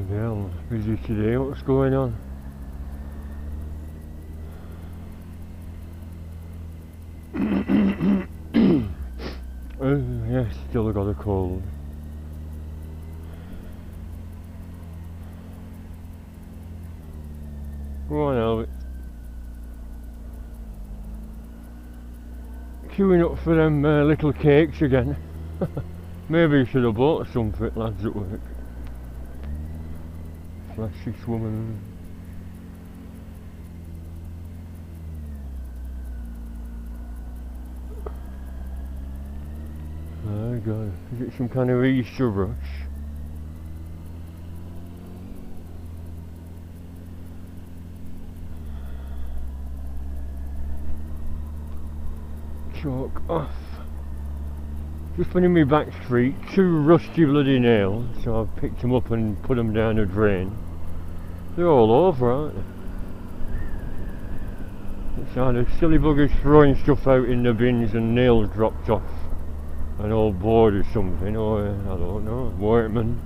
Hell, busy today, what's going on? Yeah, still got a cold. Go on, Albert. Queuing up for them little cakes again. Maybe you should have bought some for it, lads at work. Flashy woman. Oh God, is it some kind of Easter rush? Chalk off. Just went in my back street, 2 rusty bloody nails, so I've picked them up and put them down a drain. They're all over, aren't they? It's either silly buggers throwing stuff out in the bins and nails dropped off an old board or something, or I don't know, workman.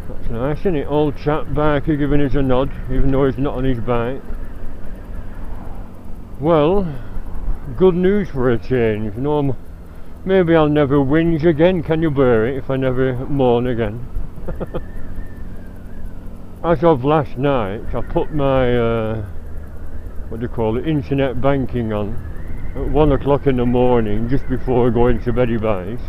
That's nice, isn't it? Old chap biker giving us a nod, even though he's not on his bike. Well, good news for a change. No, maybe I'll never whinge again, can you bear it, if I never moan again? As of last night, I put my, what do you call it, internet banking on at 1 o'clock in the morning, just before going to bed buys.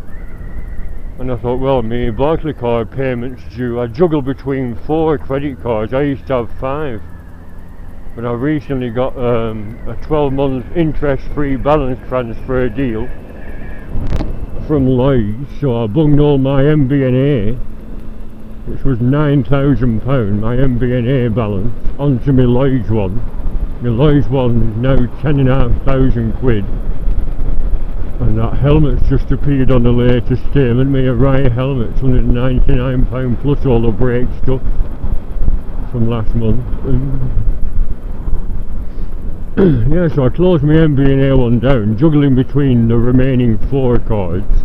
And I thought, well, my Barclaycard payment's due. I juggle between 4 credit cards. I used to have 5. But I recently got a 12-month interest-free balance transfer deal from Lloyds, so I bunged all my MBNA, which was £9,000, my MBNA balance, onto my Lloyds one. My Lloyds one is now £10,500, and that helmet's just appeared on the latest statement. My Araya helmet's £199 plus all the brake stuff from last month. Yeah, so I closed my MBNA one down, juggling between the remaining 4 cards.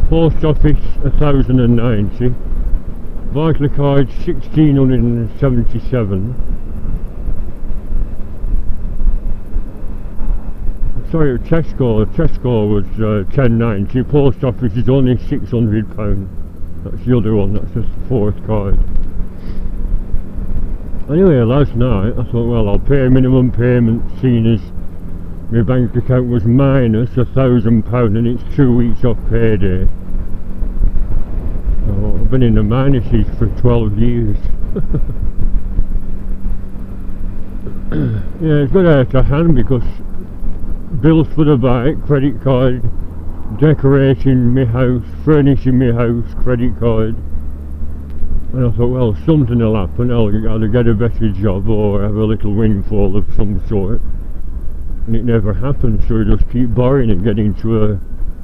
Post office 1,090, Barclaycard 1,677. Sorry, Tesco was 1090. Post office is only £600. That's the other one. That's the 4th card. Anyway, last night I thought, well, I'll pay a minimum payment, seeing as my bank account was minus £1,000 and it's 2 weeks off payday. So I've been in the minuses for 12 years. Yeah, it's got out of hand because bills for the bike, credit card, decorating my house, furnishing my house, credit card. And I thought, well, something will happen. I'll either get a better job or have a little windfall of some sort. And it never happened, so I just keep borrowing and get into a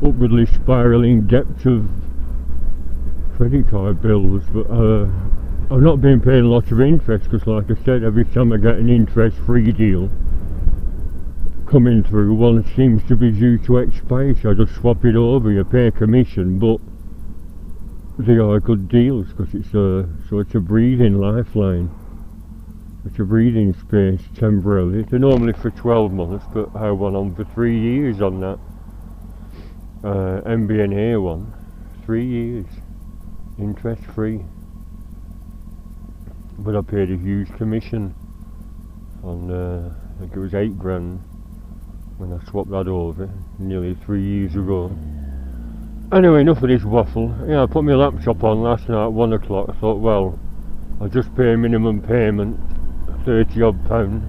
upwardly spiralling depth of credit card bills. But I've not been paying a lot of interest because, like I said, every time I get an interest-free deal coming through, one seems to be due to expire, so I just swap it over. You pay a commission, but they are good deals because it's a breathing lifeline. It's a breathing space temporarily. They're normally for 12 months, but I went on for 3 years on that MBNA one. 3 years, interest free. But I paid a huge commission on, I think it was £8,000 when I swapped that over nearly 3 years ago. Anyway, enough of this waffle. Yeah, I put my laptop on last night at 1 o'clock. I thought, well, I'll just pay a minimum payment, £30 odd.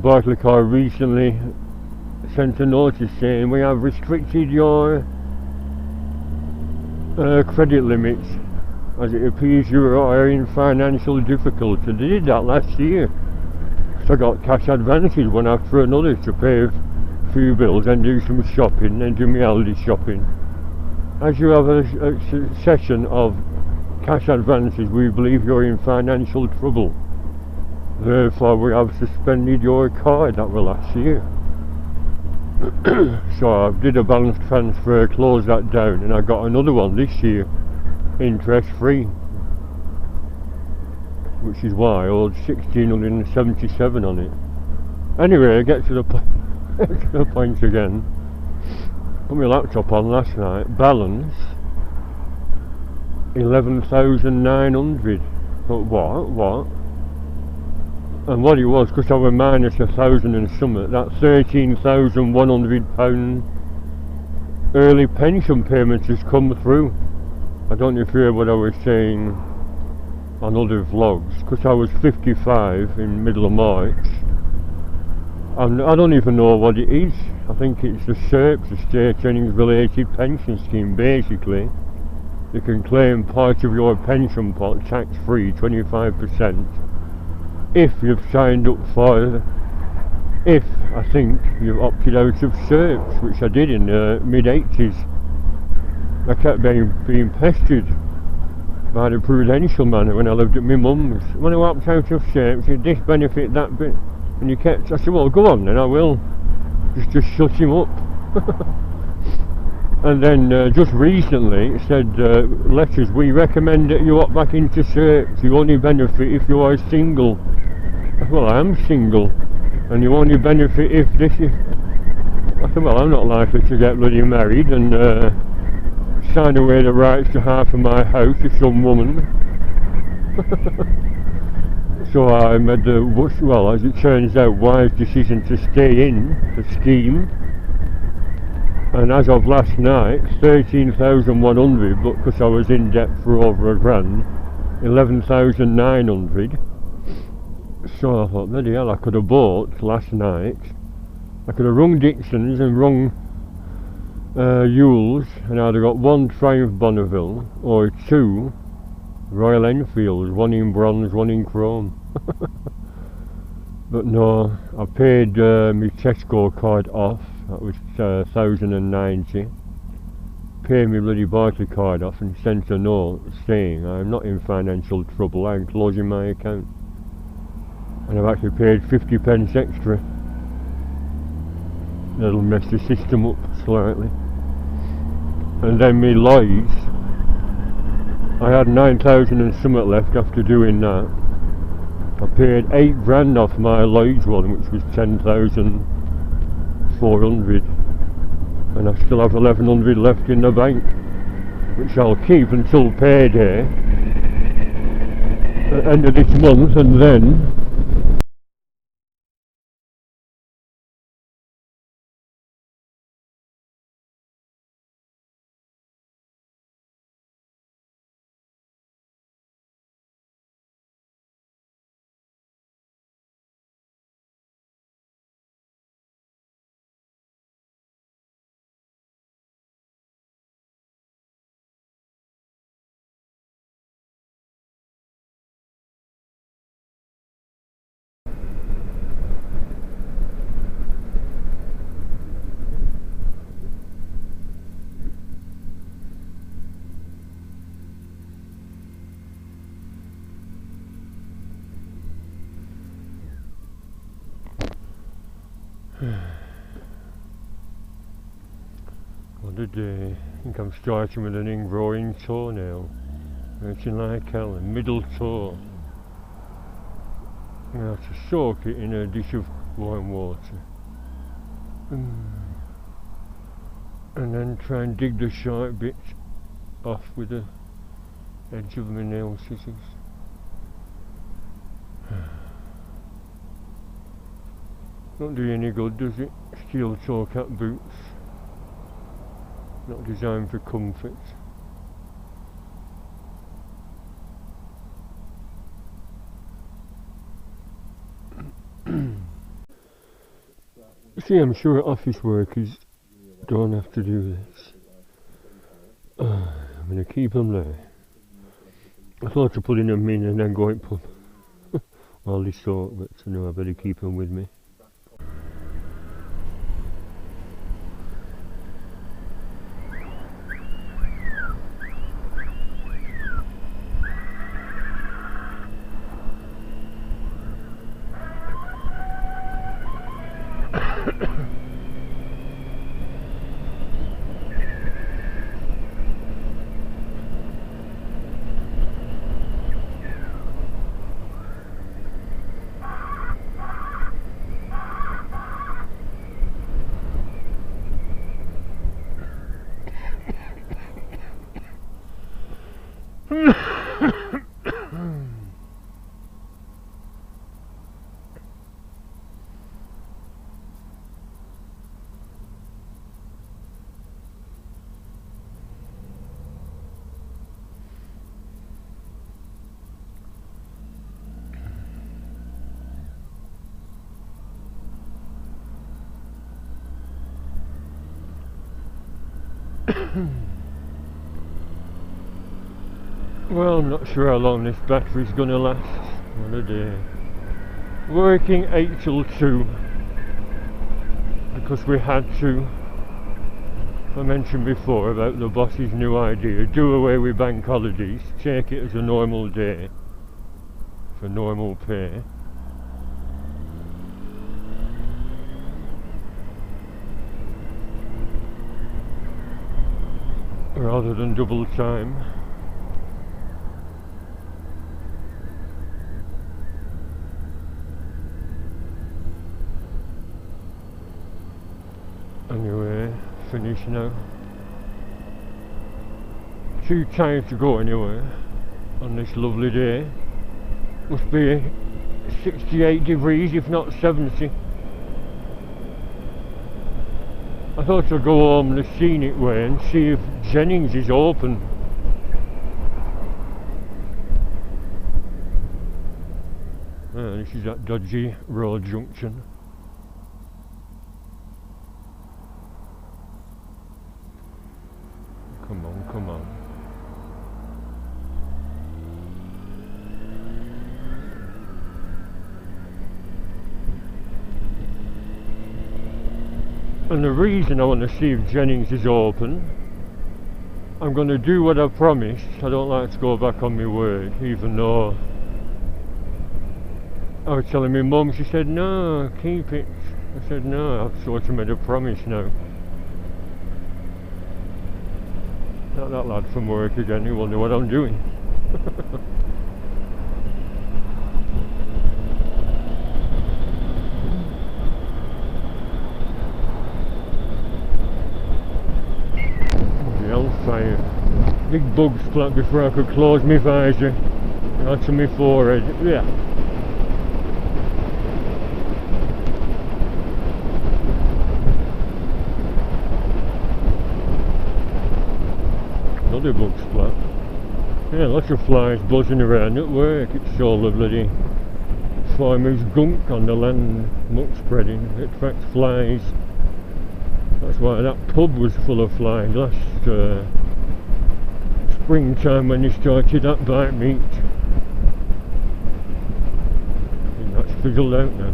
Barclaycard recently sent a notice saying we have restricted your credit limits as it appears you are in financial difficulty. They did that last year. So I got cash advances one after another to pay a few bills and do some shopping, then do my Aldi shopping. As you have a succession of cash advances, we believe you're in financial trouble. Therefore, we have suspended your card. That was last year. So I did a balance transfer, closed that down, and I got another one this year interest free, which is why I owed 1,677 on it. Anyway, I get to the point again. Put my laptop on last night, balance 11,900. But what? And what it was, because I were minus 1,000 and something, that £13,100 early pension payment has come through. I don't know if you hear what I was saying on other vlogs, because I was 55 in middle of March, and I don't even know what it is. I think it's the SERP, the State Earnings Related Pension Scheme. Basically, you can claim part of your pension pot tax-free, 25%, if you've signed up for, if I think you've opted out of SERPs, which I did in the mid-80s. I kept being pestered by the prudential man when I lived at my mum's. When I opted out of SERPs, you this benefit, that bit, and you kept, I said, well, go on then, I will. Just shut him up. And then just recently it said, letters, we recommend that you opt back into SERPs. You only benefit if you are single. Well, I am single, and you only benefit if this is. I said, well, I'm not likely to get bloody married and sign away the rights to half of my house to some woman. So I made the, well, as it turns out, wise decision to stay in the scheme. And as of last night, 13,100, but because I was in debt for over £1,000, 11,900. So I thought, bloody hell, I could have bought last night. I could have rung Dixon's and rung Ewell's, and I'd have got one Triumph Bonneville or two Royal Enfields, one in bronze, one in chrome. But no, I paid my Tesco card off. That was 1,090. Paid my bloody Barclay card off and sent a note saying I'm not in financial trouble, I'm closing my account. And I've actually paid 50 pence extra. That'll mess the system up slightly. And then me Lloyds, I had 9,000 and something left after doing that. I paid £8,000 off my Lloyds one, which was 10,400, and I still have 1,100 left in the bank, which I'll keep until payday at the end of this month, and then what a day. I think I'm starting with an ingrowing toenail. Hurting like hell, a middle toe. I have to soak it in a dish of warm water. And then try and dig the sharp bit off with the edge of my nail scissors. Don't do you any good, does it? Steel toe cap boots. Not designed for comfort. See, I'm sure office workers don't have to do this. I'm going to keep them there. I thought of putting them in and then going put all this sort, but I know I better keep them with me. Well, I'm not sure how long this battery's gonna last. What a day. Working 8 till 2 because we had to. I mentioned before about the boss's new idea, do away with bank holidays, take it as a normal day for normal pay. Rather than double time. Anyway, finished now. Too tired to go anywhere on this lovely day. Must be 68 degrees if not 70. I thought I'd go home the scenic way and see if Jennings is open. This is that dodgy road junction. Come on, come on. And the reason I want to see if Jennings is open, I'm going to do what I promised. I don't like to go back on my word, even though I was telling my mum, she said, no, keep it. I said, no, I've sort of made a promise now. Not that lad from work again, he won't know what I'm doing. The hellfire. Big bug splat before I could close my visor. Out to my forehead. Yeah. Another bug splat. Yeah, lots of flies buzzing around at work. It's all the bloody farmer's gunk on the land, muck spreading. It attracts flies. That's why that pub was full of flies last springtime when they started that bite meat. And that's fizzled out now.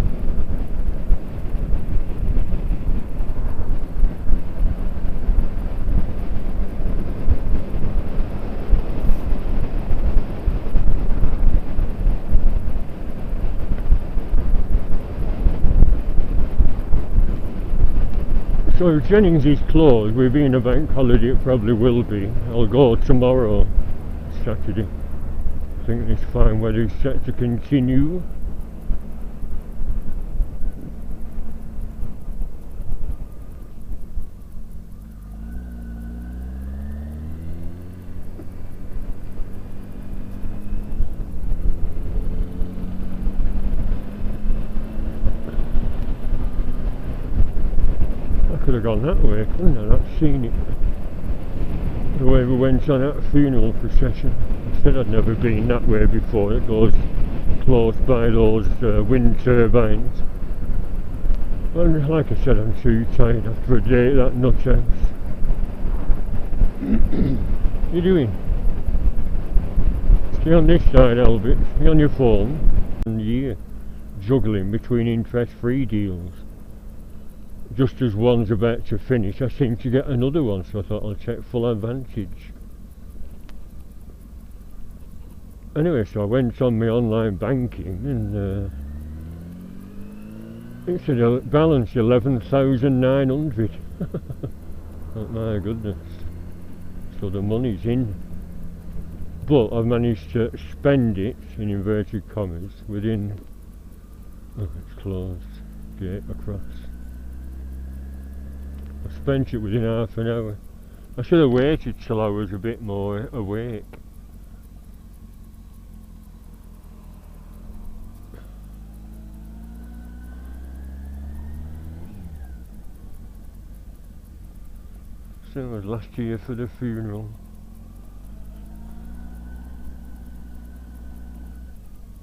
So if Jennings is closed, we're being a bank holiday, it probably will be. I'll go tomorrow, Saturday. I think this fine weather is set to continue. Could have gone that way, couldn't I? I've seen it. The way we went on that funeral procession. I said I'd never been that way before. It goes close by those wind turbines. And like I said, I'm too tired after a day at that nut house. What are you doing? Stay on this side, Albert. Stay on your phone. And yeah, juggling between interest-free deals. Just as one's about to finish, I seem to get another one, so I thought I'll take full advantage. Anyway, so I went on my online banking and it said a balance 11,900. Oh my goodness. So the money's in. But I've managed to spend it, in inverted commas, within... Oh, it's closed. Gate across. I spent it within half an hour. I should have waited till I was a bit more awake. Same as last year for the funeral.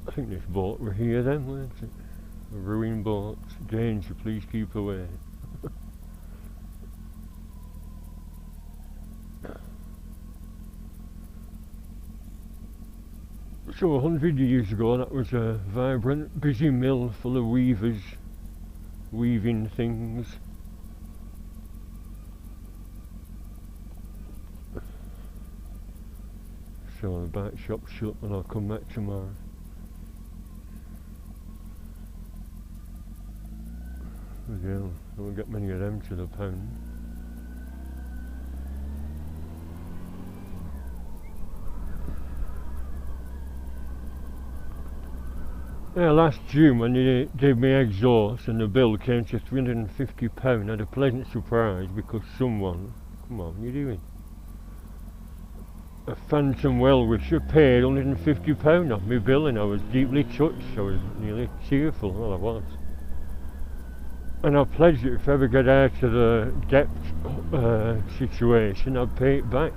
I think this boat were here then, weren't it? A ruined boat. Danger, please keep away. So 100 years ago that was a vibrant, busy mill full of weavers weaving things. So the back shop's shut and I'll come back tomorrow. Again, I won't get many of them to the pound. Yeah, last June when they did my exhaust and the bill came to £350, I had a pleasant surprise because someone, come on, what are you doing? A phantom well-wisher paid £150 off my bill and I was deeply touched. I was nearly tearful, well I was. And I pledged that if I ever get out of the debt situation I'd pay it back.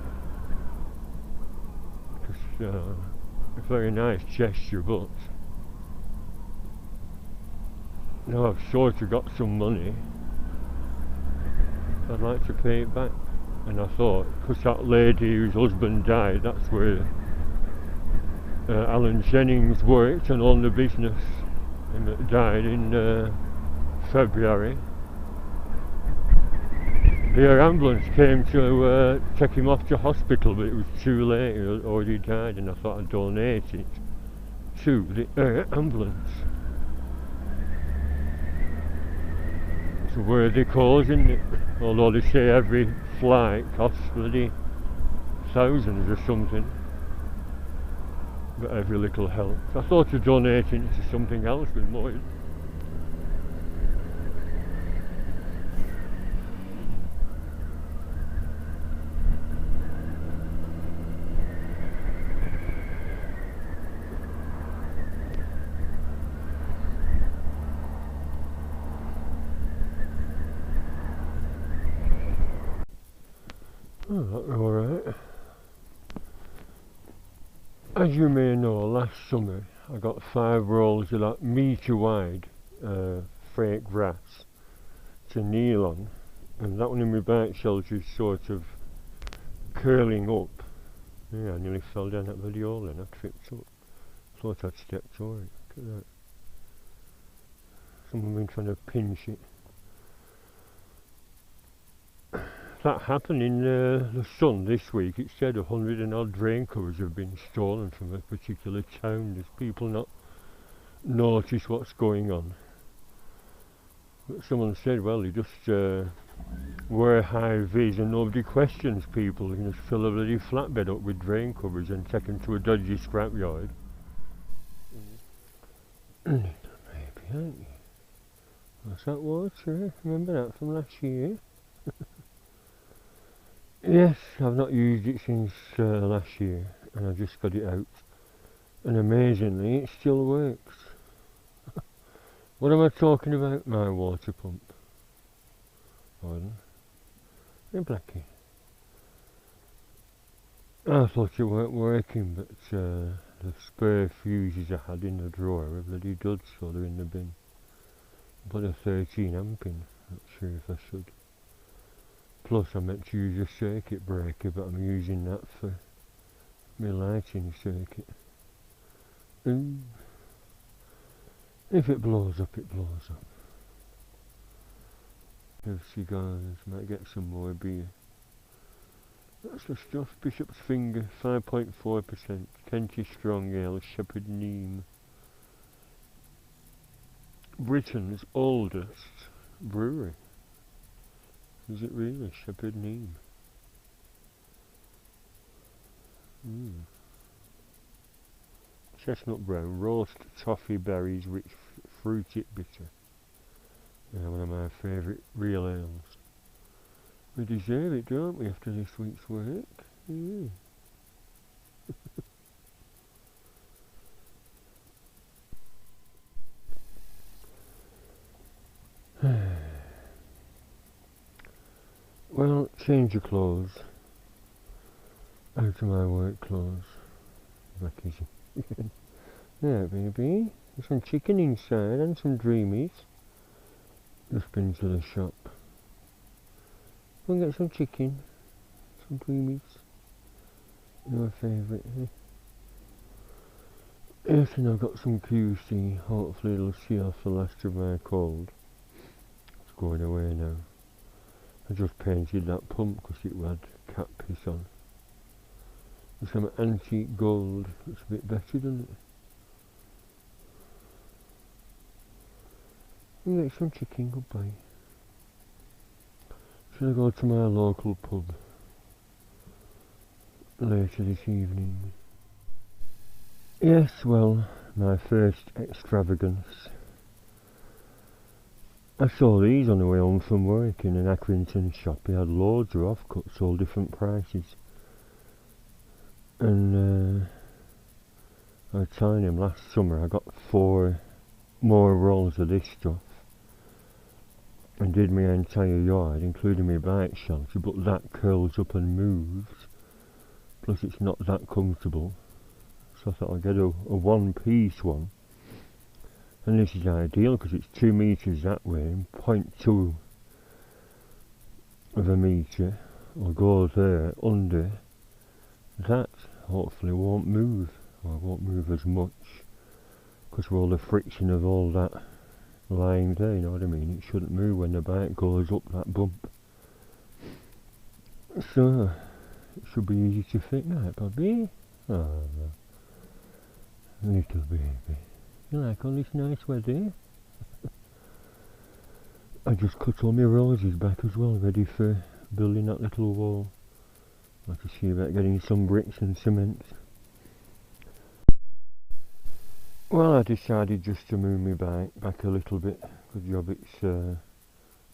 It's a very nice gesture, but now I've sort of got some money, I'd like to pay it back. And I thought, because that lady whose husband died, that's where Alan Jennings worked and owned the business, and it died in February. The ambulance came to take him off to hospital, but it was too late, he had already died, and I thought I'd donate it to the ambulance. It's a worthy cause, isn't it? Although they say every flight costs bloody thousands or something, but every little helps. I thought of donating it to something else with more. Alright. As you may know, last summer I got 5 rolls of that metre wide fake grass to kneel on, and that one in my bike shelter is sort of curling up. Yeah, I nearly fell down that bloody hole then, I tripped up. Thought I'd stepped over it. Look at that. Someone been trying to pinch it. That happened in the Sun this week. It said 100 and odd rain covers have been stolen from a particular town. There's people not notice what's going on. But someone said, well, you just wear high vis and nobody questions people. You just fill a bloody flatbed up with rain covers and take them to a dodgy scrapyard. Maybe, aren't you? What's that water? Remember that from last year? Yes, I've not used it since last year, and I just got it out, and amazingly it still works. What am I talking about? My water pump. Pardon? Hey Blackie. I thought it weren't working, but the spare fuses I had in the drawer are bloody duds, so they're in the bin. But a 13 amp in, not sure if I should. Plus I meant to use a circuit breaker, but I'm using that for my lighting circuit. And if it blows up, it blows up. Have cigars, might get some more beer. That's the stuff. Bishop's Finger, 5.4%. Kentish Strong Ale, Shepherd Neame. Britain's oldest brewery. Is it really? Shepherd Neame. Chestnut brown, roast toffee berries, rich fruity bitter. Yeah, one of my favourite real ales. We deserve it, don't we, after this week's work? Yeah. Well, change your clothes. Out of my work clothes. Back easy. There, baby. There's some chicken inside and some dreamies. Just been to the shop. Go and get some chicken. Some dreamies. Your favourite, eh? Yes, and I've got some QC. Hopefully it'll see off the last of my cold. It's going away now. I just painted that pump because it had cat piss on. With some antique gold. Looks a bit better, doesn't it? You get some chicken, goodbye. Shall I go to my local pub later this evening? Yes, well, my first extravagance. I saw these on the way home from work in an Accrington shop. They had loads of offcuts, all different prices. And I was telling him last summer I got 4 more rolls of this stuff and did my entire yard, including my bike shelter, but that curls up and moves. Plus it's not that comfortable. So I thought I'd get a one-piece one. And this is ideal because it's 2 metres that way and 0.2 of a metre will go there under. That hopefully won't move, or won't move as much because of all the friction of all that lying there, you know what I mean? It shouldn't move when the bike goes up that bump. So, it should be easy to fit, right, Bobby? Oh, little baby. You like all this nice weather? I just cut all my roses back as well, ready for building that little wall. I have to see about getting some bricks and cement. Well, I decided just to move my bike back a little bit. Good job it's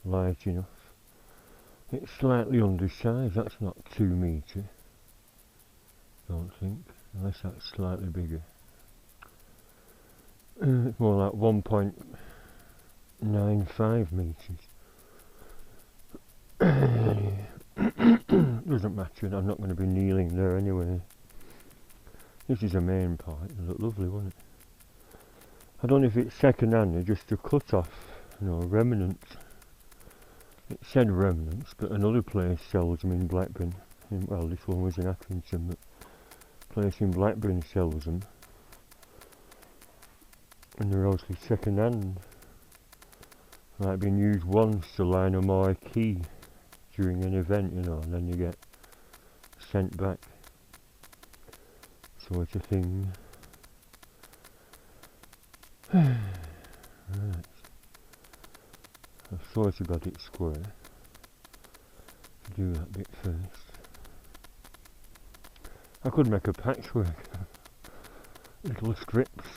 light enough. It's slightly undersized, that's not 2 metre. Don't think, unless that's slightly bigger. It's more like 1.95 metres. Doesn't matter, I'm not going to be kneeling there anyway. This is the main part. It looked lovely, wasn't it? I don't know if it's second hand or just a cut off, you know, remnants. It said remnants, but another place sells them in Blackburn. Well, this one was in Accrington, but a place in Blackburn sells them. And they're obviously second hand. Like being used once to line a marquee during an event, you know, and then you get sent back. Sort of thing. Right. I've sort of got it square. Do that bit first. I could make a patchwork. Little strips.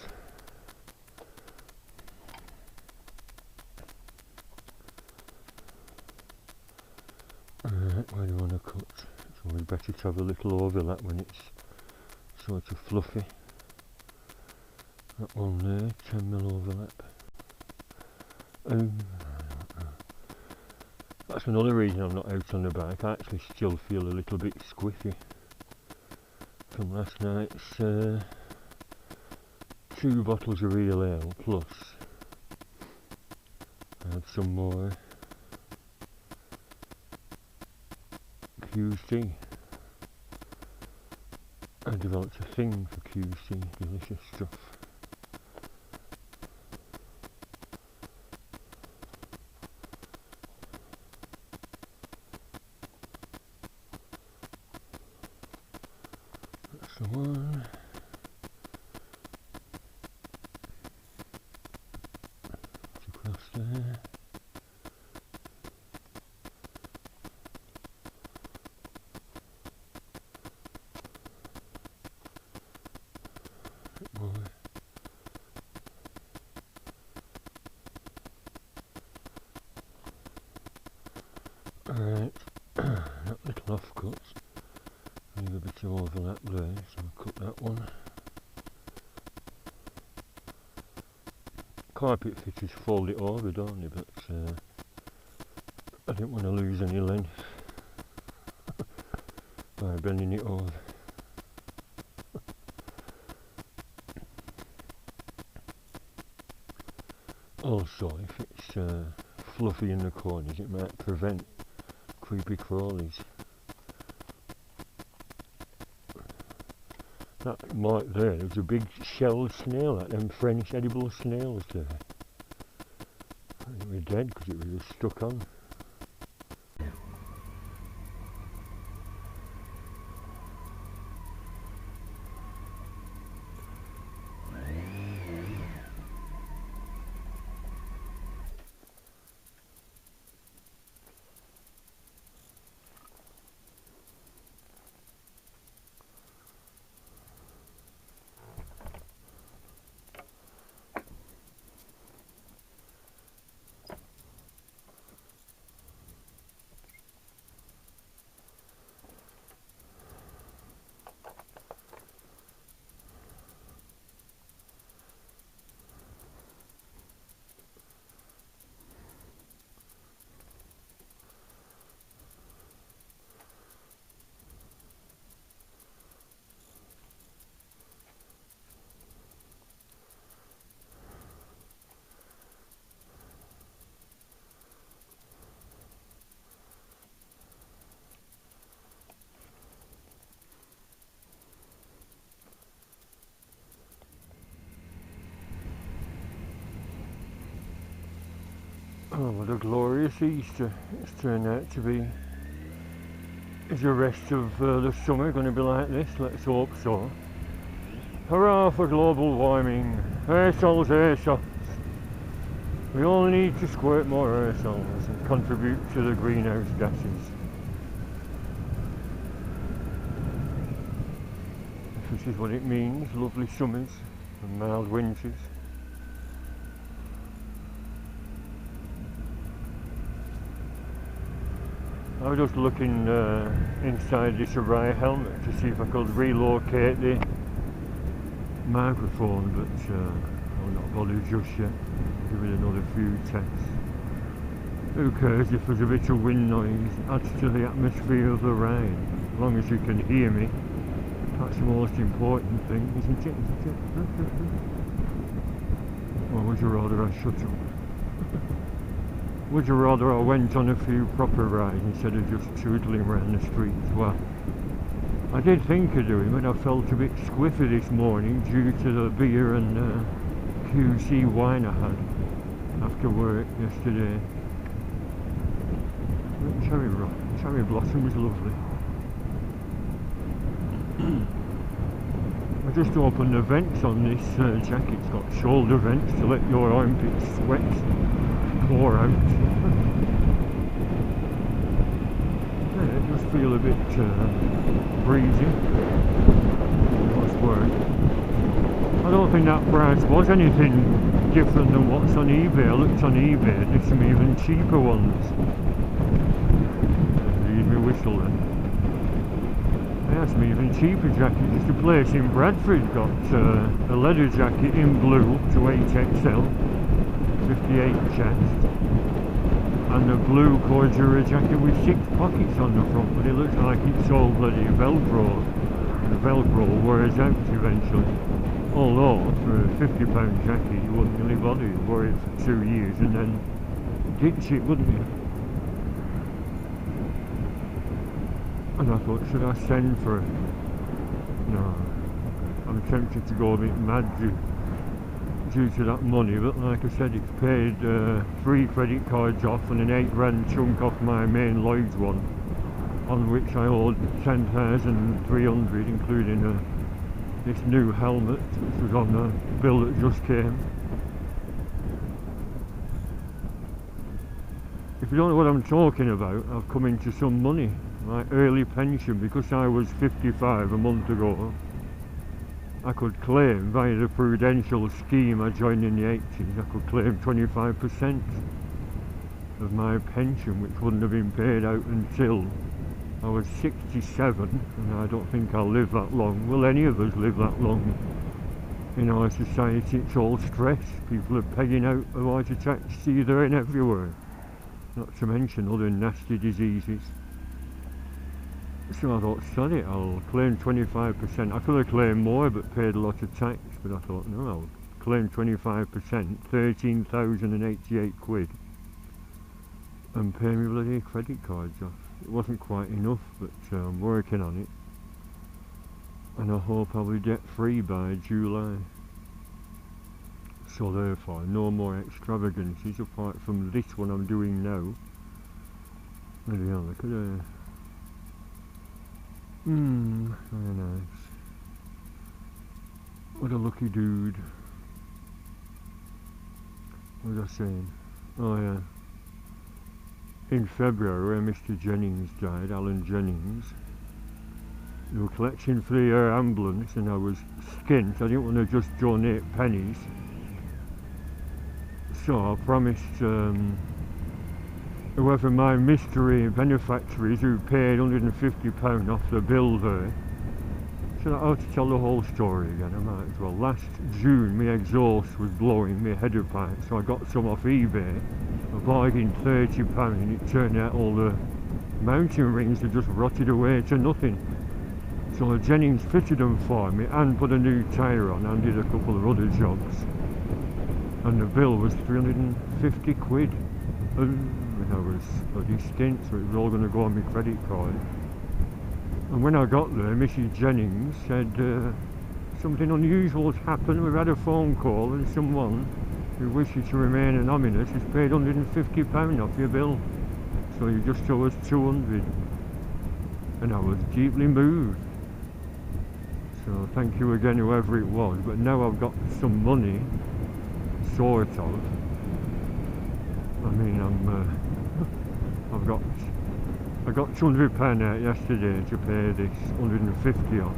Alright, where do you want to cut? It's always better to have a little overlap when it's sort of fluffy. That one there, 10mm overlap. That's another reason I'm not out on the bike. I actually still feel a little bit squiffy from last night's 2 bottles of real ale, plus I had some more QC. I developed a thing for QC, delicious stuff. That's the one. It's across there. Alright, that little offcut, leave a bit of overlap there, so I'll cut that one. Carpet fitters fold it over, don't they, but I didn't want to lose any length. by bending it over. Also, if it's fluffy in the corners, it might prevent creepy crawlies. That mark there's a big shelled snail, like them French edible snails there. It was dead because it was just stuck on. Oh, what a glorious Easter it's turned out to be. Is the rest of the summer going to be like this? Let's hope so. Hurrah for global warming. Aerosols, aerosols. We all need to squirt more aerosols and contribute to the greenhouse gases. If this is what it means, lovely summers and mild winters. I was just looking inside this Repaying helmet to see if I could relocate the microphone, but I'm not bothered just yet. Give it another few tests. Who cares if there's a bit of wind noise? Adds to the atmosphere of the ride. As long as you can hear me, that's the most important thing, isn't it? Or would you rather I shut up? Would you rather I went on a few proper rides instead of just tootling around the streets? Well, I did think of doing it, but I felt a bit squiffy this morning due to the beer and QC wine I had after work yesterday. Cherry blossom was lovely. I just opened the vents on this jacket. It's got shoulder vents to let your armpit sweat pour out. Yeah, it does feel a bit breezy. Nice word. I don't think that price was anything different than what's on eBay. I looked on eBay, there's some even cheaper ones. Leave me whistle then. Yeah, some even cheaper jackets. Just a place in Bradford got a leather jacket in blue to 8XL. 58 chest, and a blue Cordura jacket with 6 pockets on the front, but it looks like it's all bloody Velcro, and the Velcro wears out eventually. Although for a £50 jacket you wouldn't really bother, you'd wear it for 2 years and then ditch it, wouldn't you? And I thought, should I send for it? No, I'm tempted to go a bit mad due to that money, but like I said, it's paid 3 credit cards off and an £8 chunk off my main Lloyd's one, on which I owed 10,300, including this new helmet which was on the bill that just came. If you don't know what I'm talking about, I've come into some money, my early pension, because I was 55 a month ago. I could claim, via the prudential scheme I joined in the 80s, I could claim 25% of my pension, which wouldn't have been paid out until I was 67, and I don't think I'll live that long. Will any of us live that long? In our society, it's all stress. People are pegging out of heart attacks here, there and everywhere. Not to mention other nasty diseases. So I thought, sod it, I'll claim 25%. I could have claimed more but paid a lot of tax, but I thought, no, I'll claim 25%, 13,088 quid, and pay me bloody credit cards off. It wasn't quite enough, but I'm working on it, and I hope I'll be debt free by July. So therefore, no more extravagances apart from this one I'm doing now. Bloody hell, look at her. Very nice. What a lucky dude. What was I saying? Oh yeah. In February, when Mr. Jennings died, Alan Jennings, they were collecting for the ambulance, and I was skint. I didn't want to just donate pennies. So I promised whoever my mystery benefactor is, who paid £150 off the bill there, so I ought to tell the whole story again. I might as well. Last June my exhaust was blowing, my header pipe, so I got some off eBay. I bargained £30 and it turned out all the mounting rings had just rotted away to nothing. So Jennings fitted them for me and put a new tyre on and did a couple of other jobs. And the bill was 350 quid. And I was bloody skint, so it was all going to go on my credit card. And when I got there, Mrs. Jennings said something unusual has happened. We've had a phone call and someone who wishes to remain anonymous has paid £150 off your bill. So you just owe us 200. And I was deeply moved. So thank you again, whoever it was. But now I've got some money, sort of. I mean, I got £200 out yesterday to pay this 150 off.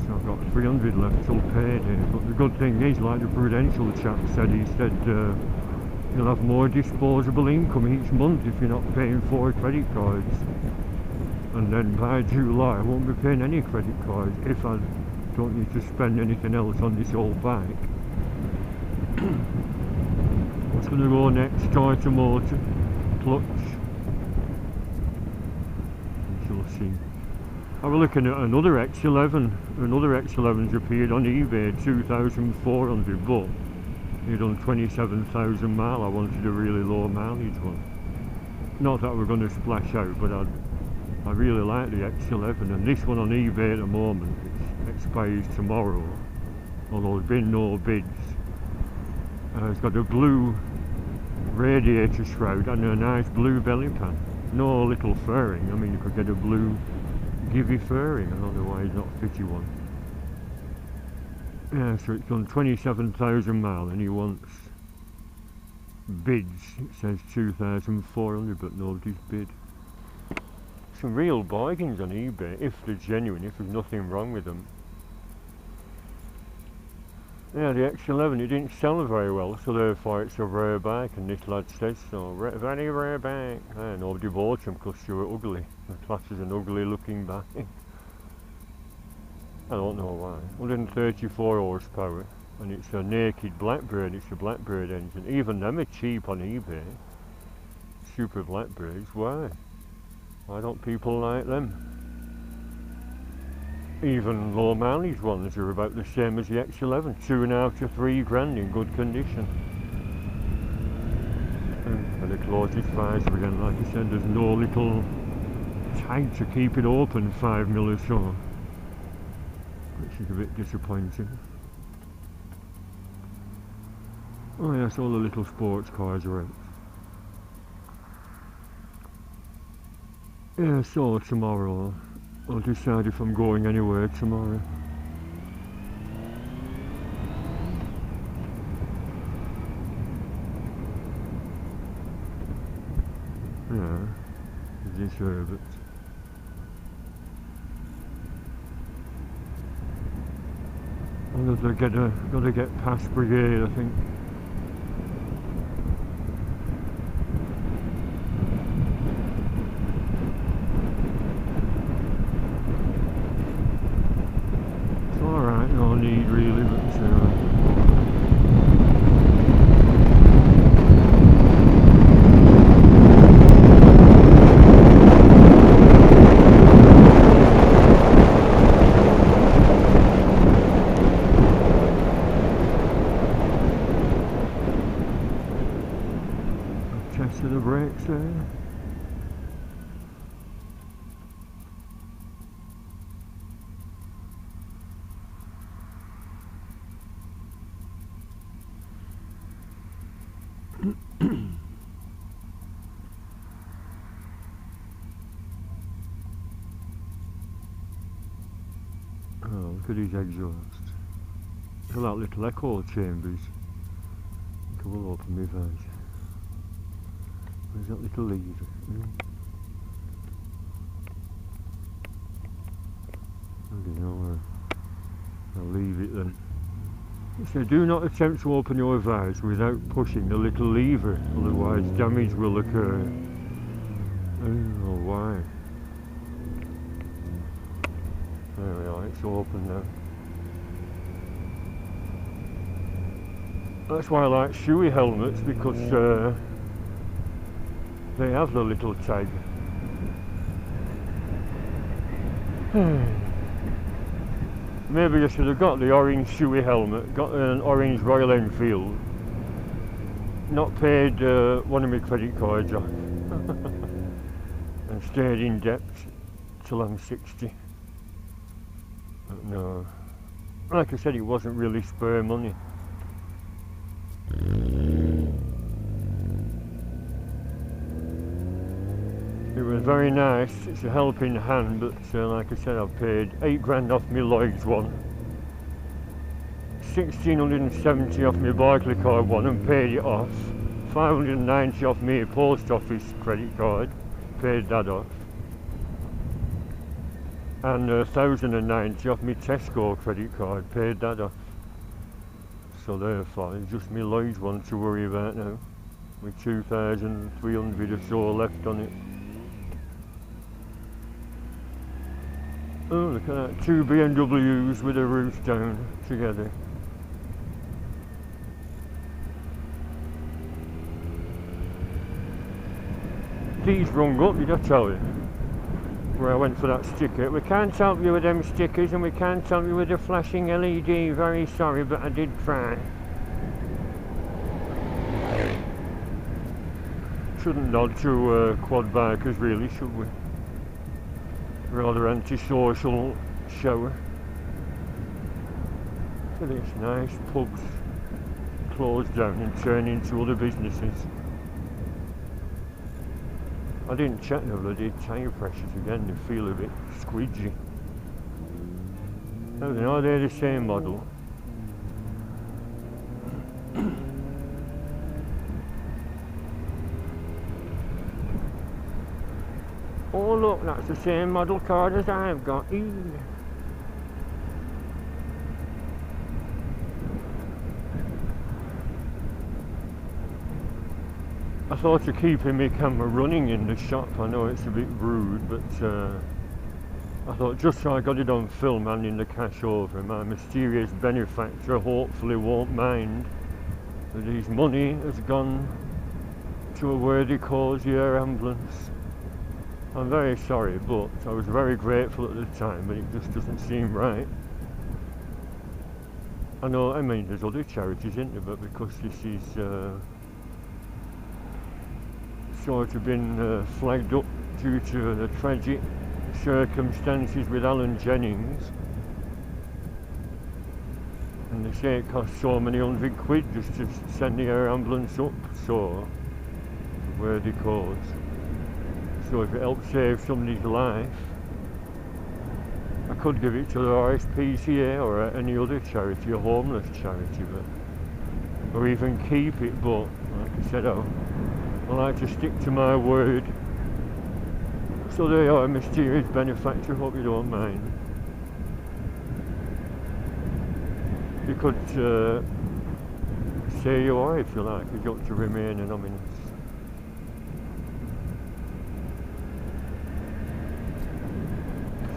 So I've got 300 left till payday. But the good thing is, like the Prudential chap said, he said you'll have more disposable income each month if you're not paying 4 credit cards. And then by July I won't be paying any credit cards if I don't need to spend anything else on this old bike. What's going to go next? Starter motor, clutch. We shall see. I was looking at another X11. Another X11's appeared on eBay, 2,400, but he'd done 27,000 miles. I wanted a really low mileage one. Not that we're going to splash out, but I really like the X11, and this one on eBay at the moment, it expires tomorrow, although there's been no bids. It's got a blue radiator shroud and a nice blue belly pan. No little fairing. I mean, you could get a blue Givi fairing. I don't know why he's not fitted one. Yeah, so it's done 27,000 miles and he wants bids. It says 2,400, but nobody's bid. Some real bargains on eBay, if they're genuine, if there's nothing wrong with them. Yeah, the X11, it didn't sell very well, so therefore it's a rare bike, and this lad says so. Very rare bike. Nobody bought them because they were ugly. The class is an ugly looking bike. I don't know why. 134 horsepower, and it's a naked Blackbird, it's a Blackbird engine. Even them are cheap on eBay. Super Blackbirds, why? Why don't people like them? Even low mileage ones are about the same as the X11, 2.5 to 3 grand in good condition. And the close this visor again, like I said, there's no little tag to keep it open 5mm or so, which is a bit disappointing. Oh yes, all the little sports cars are out. Yeah, so tomorrow I'll decide if I'm going anywhere tomorrow. Yeah, you deserve it. I've got to get past Brigade, I think. No need really, but Oh, look at his exhaust. Look at that little echo chambers. I think I will open my visor. Where's that little lever? I don't know. I'll leave it then. So do not attempt to open your visor without pushing the little lever, otherwise damage will occur. Oh, why? There we are, it's open now. That's why I like shoey helmets, because they have the little tag. Maybe I should have got the orange shoey helmet, got an orange Royal Enfield, not paid one of my credit cards off, and stayed in debt till I'm 60. But no, like I said, it wasn't really spare money. It was very nice, it's a helping hand, but like I said, I've paid 8 grand off my Lloyd's one, 1670 off my Barclaycard one and paid it off, 590 off my post office credit card, paid that off, and 1090 off my Tesco credit card, paid that off. So therefore it's just my Lloyd's one to worry about now, with 2,300 or so left on it. Oh, look at that, 2 BMWs with the roofs down together. These rung up, did I tell you? Where I went for that sticker. We can't help you with them stickers and we can't help you with the flashing LED. Very sorry, but I did try. Shouldn't nod to quad bikers really, should we? Rather antisocial shower. Look at this, nice pubs closed down and turn into other businesses. I didn't check the bloody tyre pressures again, they feel a bit squidgy. I don't know, they're the same model. Oh look, that's the same model card as I've got. Eee. I thought of keeping my camera running in the shop. I know it's a bit rude, but I thought just so I got it on film handing the cash over, my mysterious benefactor hopefully won't mind that his money has gone to a worthy cause, the air ambulance. I'm very sorry, but I was very grateful at the time, but it just doesn't seem right. I know, I mean, there's other charities, isn't there, but because this is sort of been flagged up due to the tragic circumstances with Alan Jennings, and they say it costs so many £100 just to send the air ambulance up, so worthy cause. So if it helps save somebody's life, I could give it to the RSPCA or any other charity, a homeless charity, but, or even keep it, but like I said, I like to stick to my word. So they are a mysterious benefactor, hope you don't mind. You could say you are if you like, you've got to remain anonymous.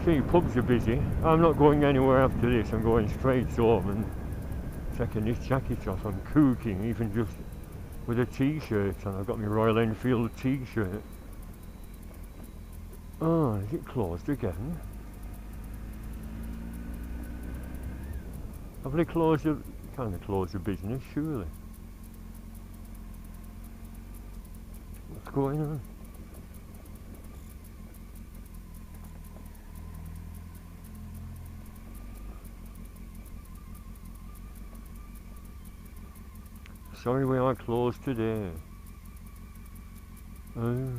See, pubs are busy. I'm not going anywhere after this, I'm going straight home and taking this jacket off. I'm cooking, even just with a t-shirt on. I've got my Royal Enfield t-shirt. Oh, is it closed again? Have they closed the... kind of closed the business, surely? What's going on? sorry we are closed today. Oh,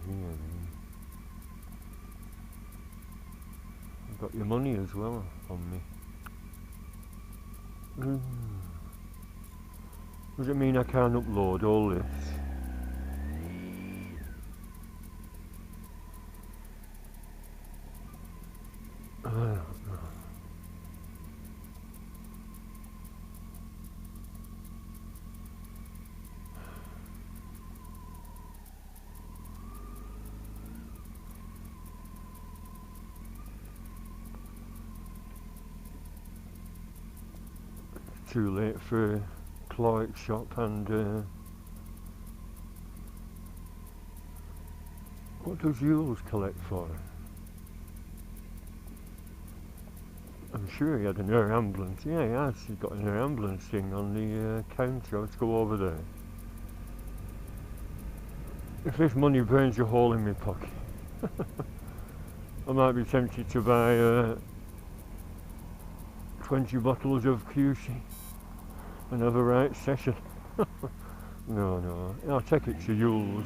yeah. I've got your money as well on me. Does it mean I can't upload all this? Too late for Clyde's shop and what does Yules collect for? I'm sure he had an air ambulance. Yeah, he has. He's got an air ambulance thing on the counter. Let's go over there. If this money burns a hole in my pocket, I might be tempted to buy 20 bottles of QC and have a right session. No, I'll take it to Yules.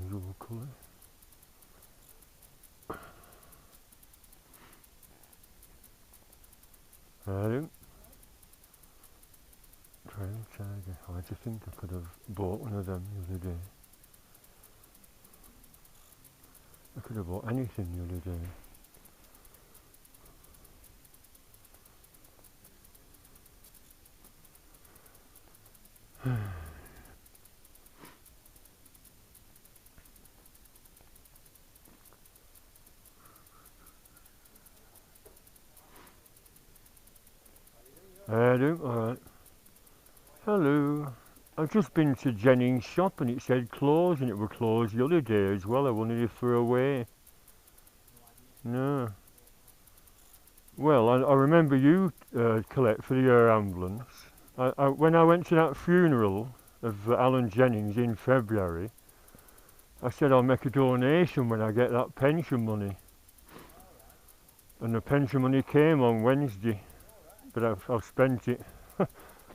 Unusual colour. Adam. Trail tiger. I just think I could have bought one of them the other day. I could have bought anything the other day. Adam, alright. Hello. I've just been to Jennings' shop and it said closed, and it were closed the other day as well. I wondered if we're away. No. Well, I remember you collect for the air ambulance. When I went to that funeral of Alan Jennings in February, I said I'll make a donation when I get that pension money. And the pension money came on Wednesday, but I've spent it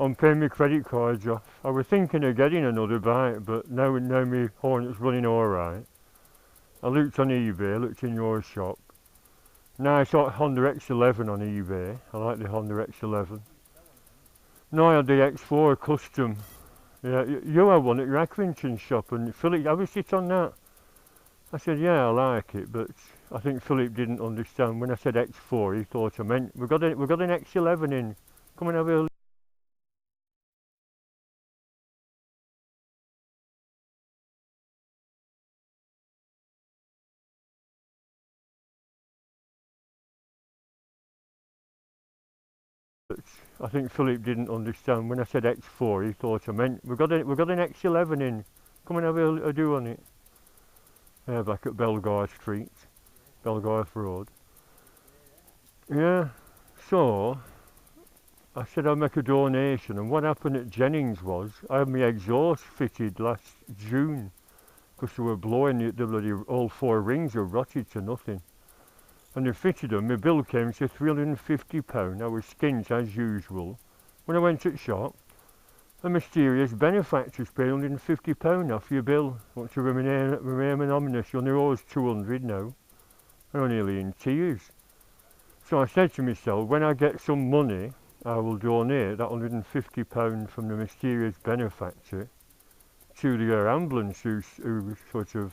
on paying my credit cards off. I was thinking of getting another bike, but now my Hornet's running alright. I looked on eBay, looked in your shop. Nice Honda X11 on eBay. I like the Honda X11. No, I had the X4 custom. Yeah, you had one at your Accrington shop, and Philip, have you sit on that? I said, yeah, I like it, but I think Philip didn't understand. When I said X4, he thought I meant, we've got an X11 in. Come and have a look. I think Philip didn't understand. When I said X4, he thought I meant, we've got an X11 in. Come and have a do on it. Yeah, back at Belgar Street, Belgarth Road. Yeah, so I said I'd make a donation, and what happened at Jennings was I had my exhaust fitted last June because they were blowing the bloody, all four rings were rotted to nothing. And they fitted them. My bill came to £350. I was skint as usual. When I went to the shop, a mysterious benefactor's paid £150 off your bill. Want to remain anonymous? You'll know it's 200 now. I'm nearly in tears. So I said to myself, when I get some money, I will donate that £150 from the mysterious benefactor to the air ambulance who sort of,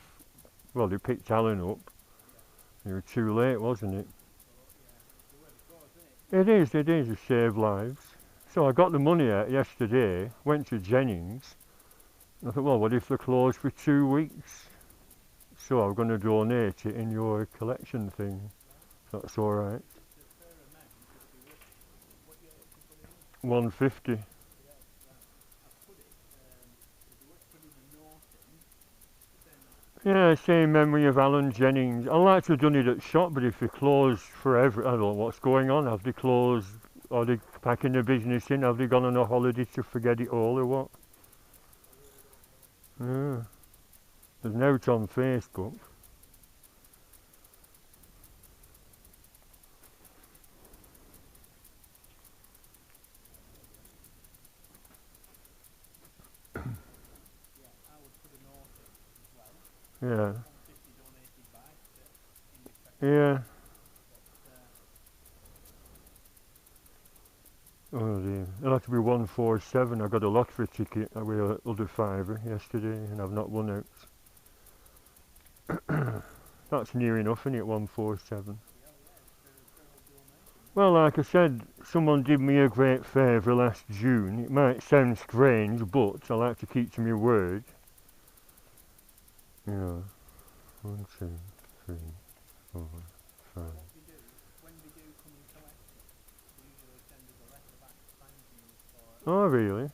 well, they picked Alan up. It was too late, wasn't it? It is to save lives. So I got the money out yesterday, went to Jennings, I thought, well, what if they're closed for 2 weeks? So I'm going to donate it in your collection thing. That's alright. 150. Yeah, same memory of Alan Jennings. I like to have done it at shop, but if they closed forever, I don't know what's going on. Have they closed? Are they packing their business in? Have they gone on a holiday to forget it all or what? Yeah. There's notes on Facebook. Yeah. Yeah. Oh dear. It'll have to be 147. I got a lottery ticket with a other fiver yesterday and I've not won out. That's near enough, isn't it? 147. Well, like I said, someone did me a great favour last June. It might sound strange, but I like to keep to my word. You know, 1, 2, 3, 4, 5. Oh, really?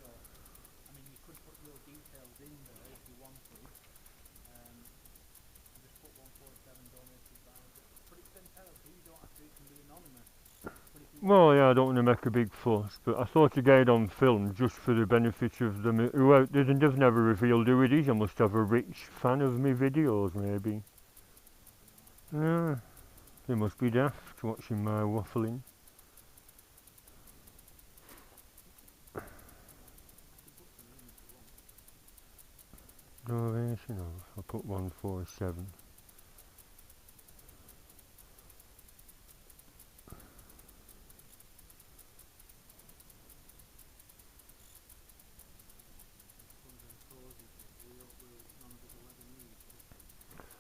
Well, yeah, I don't want to make a big fuss, but I thought to get it on film just for the benefit of them who out there. They've never revealed who it is. I must have a rich fan of me videos, maybe. Yeah, they must be daft watching my waffling. Donation of, I'll put 147.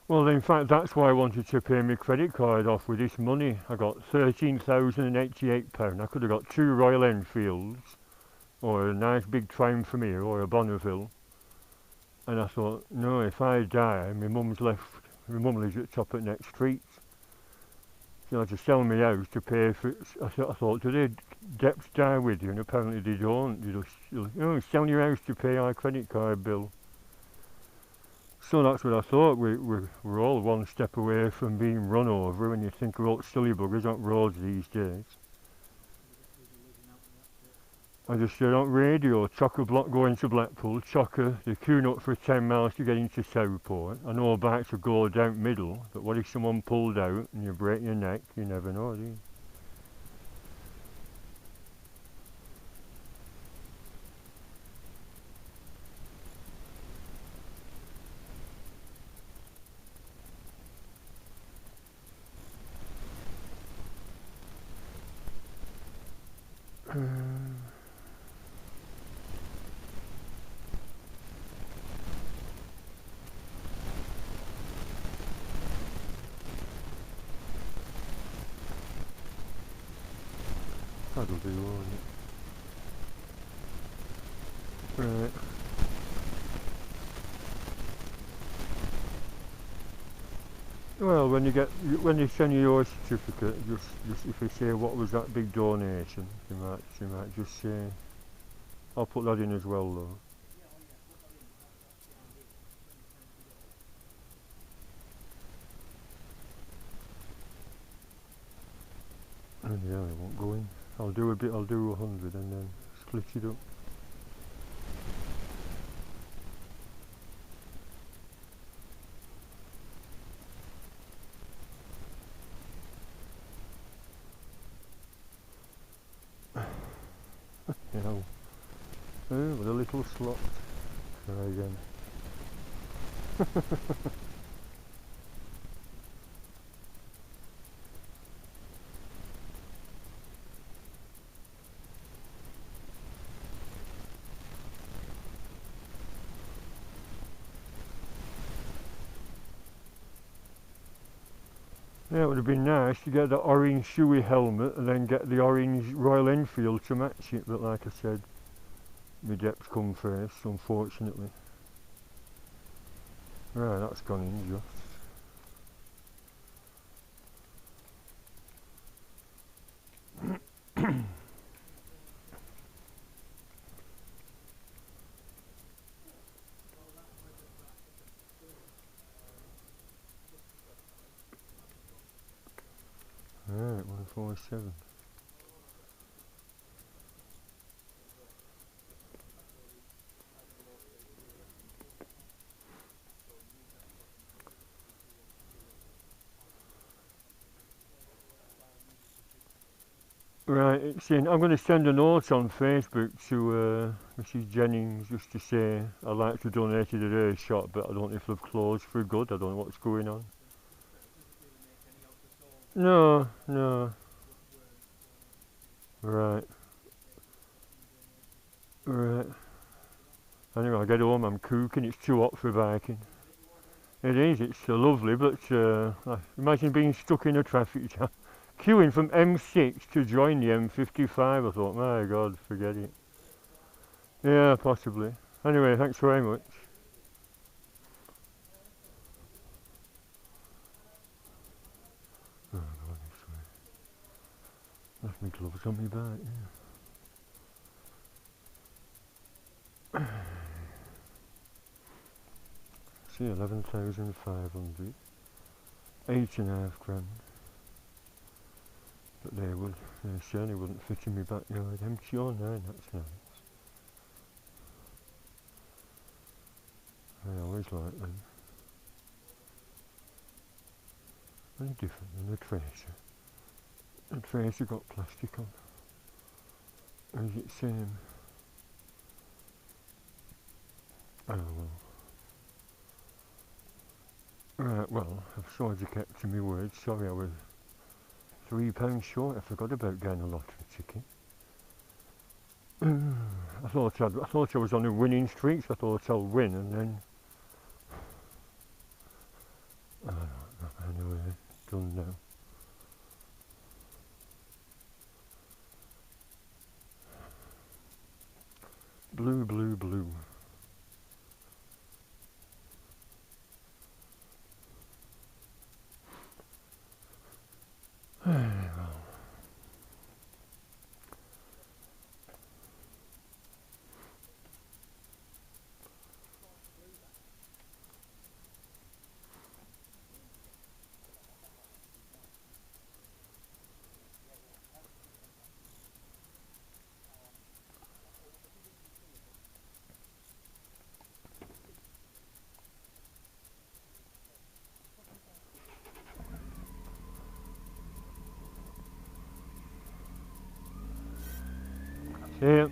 Well, in fact, that's why I wanted to pay my credit card off with this money. I got £13,088. I could have got 2 Royal Enfields, or a nice big Triumph from here, or a Bonneville. And I thought, no, if I die, my mum's left, my mum lives at the top of the next street. So I had to sell my house to pay for it. I thought, do they debts die with you? And apparently they don't. You just, sell your house to pay our credit card bill. So that's what I thought. We're all one step away from being run over when you think about silly buggers on roads these days. I just said on radio, chock-a-block going to Blackpool, chocker, they're queuing up for 10 miles to get into Southport. I know bikes will go down middle, but what if someone pulled out and you break your neck? You never know, do you? That'll do, won't it? Right. Well, when you send you your certificate, just if you say what was that big donation, you might just say. I'll put that in as well, though. And yeah, I won't go in. I'll do 100 and then split it up. You know. Oh, with a little slot. Try again. Yeah, it would have been nice to get the orange shoey helmet and then get the orange Royal Enfield to match it, but like I said, my debts come first, unfortunately. Right, that's gone in just. Right, 147. Right, it's in. I'm going to send a note on Facebook to Mrs. Jennings just to say I'd like to donate to the her shop, but I don't know if they've closed for good. I don't know what's going on. No, no. Right, right. Anyway, I get home, I'm cooking. It's too hot for biking. It is. It's lovely, but imagine being stuck in a traffic jam, queuing from M6 to join the M55. I thought, my God, forget it. Yeah, possibly. Anyway, thanks very much. Oh God, this way. Left my gloves on my back. Yeah. See, 11,500. 8.5 grand. But they certainly wouldn't fit in my backyard. MT09, that's nice. I always like them. Very different than the Tracer. The Tracer got plastic on. Or is it same? Oh well. Right, well, I've sort of kept to my word. Sorry I was £3 short. I forgot about getting a lottery ticket. I thought I was on a winning streak, so I thought I'll win, and then I don't know. Anyway, done now. Blue, blue, blue. Yeah.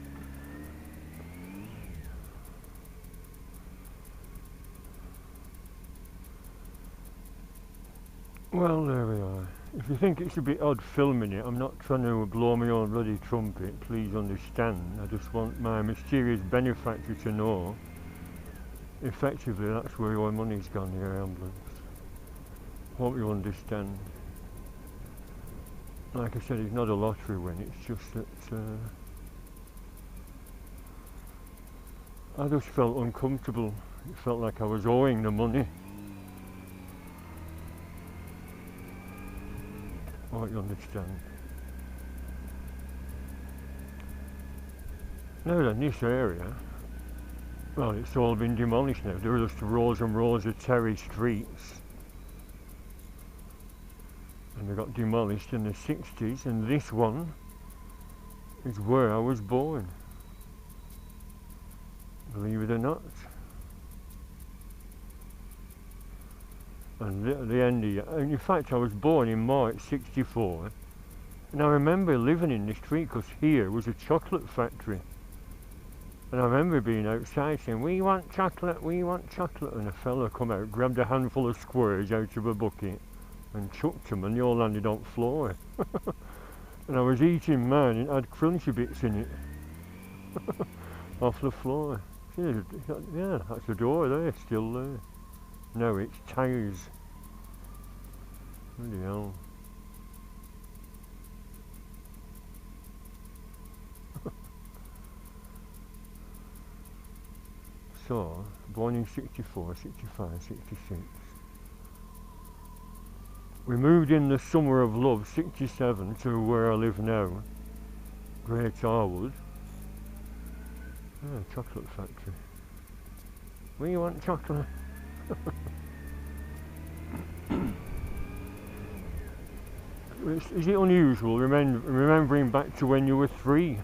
Well, there we are. If you think it's a bit odd filming it, I'm not trying to blow my own bloody trumpet, please understand. I just want my mysterious benefactor to know effectively that's where your money's gone, your ambulance. Hope you understand. Like I said, it's not a lottery win, it's just that I just felt uncomfortable. It felt like I was owing the money. Hope you understand. Now then, this area, well, it's all been demolished now. There are just rows and rows of terrace streets. And they got demolished in the 60s, and this one is where I was born. Believe it or not. And at the end of in fact I was born in March 64, and I remember living in the street because here was a chocolate factory. And I remember being outside saying, we want chocolate, and a fella come out, grabbed a handful of squares out of a bucket and chucked them, and they all landed on the floor. And I was eating mine, and it had crunchy bits in it off the floor. Yeah, that's the door there, still there. No, it's tires. Bloody hell. So, born in 64, 65, 66. We moved in the summer of love, 67, to where I live now, Great Harwood. Oh, chocolate factory. Where you want chocolate? Is it unusual remembering back to when you were 3?